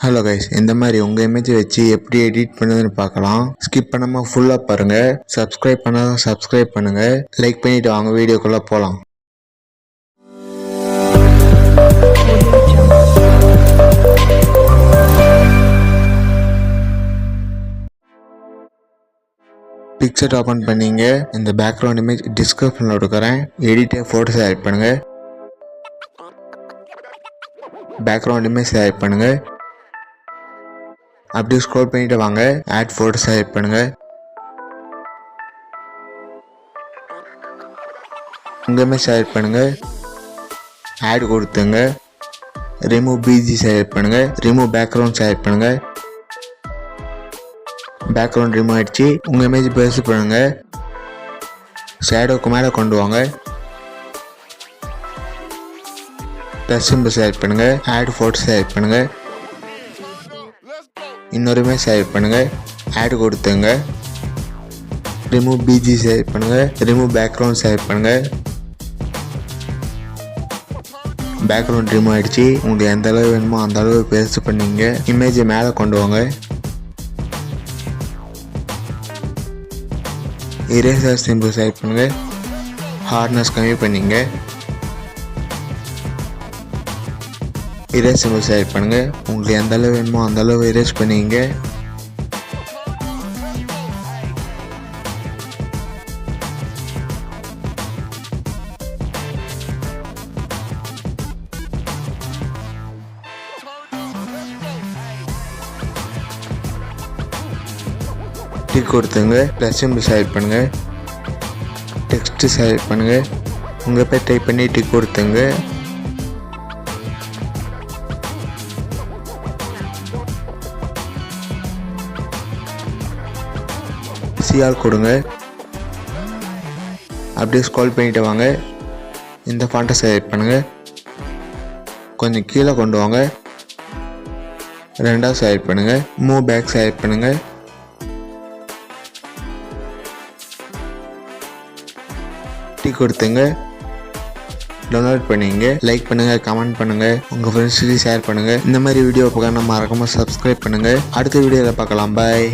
Hello guys, இந்த மாதிரி உங்கள் இமேஜை வச்சு எப்படி எடிட் பண்ணுறதுன்னு பார்க்கலாம். ஸ்கிப் பண்ணாமல் ஃபுல்லாக பாருங்கள். சப்ஸ்கிரைப் பண்ணாதான் சப்ஸ்கிரைப் பண்ணுங்கள். லைக் பண்ணிவிட்டு வாங்க வீடியோக்குள்ளே போகலாம். பிக்சர் ஓப்பன் பண்ணிங்க. இந்த பேக்ரவுண்ட் இமேஜ் டிஸ்கிரிப்ஷனில் கொடுக்குறேன். எடிட்டே ஃபோட்டோஸ் ஆட் பண்ணுங்கள். பேக்ரவுண்ட் இமேஜ் ஆட் பண்ணுங்கள். அப்படியே ஸ்க்ரோல் பண்ணிட்டு வாங்க. ஆட் ஃபோட்டோஸ் ஆட் பண்ணுங்க. உங்க இமேஜ் ஆட் பண்ணுங்க. ஆட் கொடுத்துங்க. ரிமூவ் பிஜி ஆட் பண்ணுங்க. ரிமூவ் பேக்ரவுண்ட்ஸ் ஆட் பண்ணுங்க. பேக்ரவுண்ட் ரிமூவ் ஆயிடுச்சு. உங்க இமேஜ் பெருசு பண்ணுங்க. ஷேடோக்கு மேலே கொண்டு வாங்க. ப்ளஸ் சிம்பிள்ஸ் ஆட் பண்ணுங்க. ஆட் ஃபோட்டோஸ் ஆட் பண்ணுங்க. இன்னொரு இமேஜ் ஆட் பண்ணுங்க. ஆட் கொடுத்துங்க. ரிமூவ் பிஜி ஆட் பண்ணுங்க. ரிமூவ் பேக்ரவுண்ட்ஸ் ஆட் பண்ணுங்க. பேக்ரவுண்ட் ரிமூவ் ஆயிடுச்சு. உங்களுக்கு எந்த அளவு வேணுமோ அந்த அளவு பெருசு பண்ணிங்க. இமேஜை மேலே கொண்டு வாங்க. இரேசர் சிம்பிள்ஸ் ஆட் பண்ணுங்க. ஹார்ட்னஸ் கம்மி பண்ணிங்க. இரேஸ் சிம்பிள்ஸ் ஆட் பண்ணுங்க. உங்களுக்கு எந்த அளவு வேணுமோ அந்த அளவு இரேஸ் பண்ணிங்க. டிக் கொடுத்துங்க. ப்ளஸ் சிம்பிள்ஸ் ஆட் பண்ணுங்க. டெக்ஸ்ட் ஆட் பண்ணுங்க. உங்க பேர் டைப் பண்ணி டிக் கொடுத்துங்க. சிஆர் கொடுங்க. அப்படியே ஸ்க்ரோல் பண்ணிட்டு வாங்க. இந்த ஃபாண்ட்டை செலக்ட் பண்ணுங்க. கொஞ்சம் கீழே கொண்டு வாங்க. ரெண்டாவது செலக்ட் பண்ணுங்க. மூவ் பேக் செலக்ட் பண்ணுங்க. டீ கொடுத்துங்க. டவுன்லோட் பண்ணிங்க. லைக் பண்ணுங்க, கமெண்ட் பண்ணுங்க, உங்க ஃப்ரெண்ட்ஸுக்கு ஷேர் பண்ணுங்க. இந்த மாதிரி வீடியோ பார்க்க மறக்காம சப்ஸ்கிரைப் பண்ணுங்க. அடுத்த வீடியோவில் பார்க்கலாம். பாய்.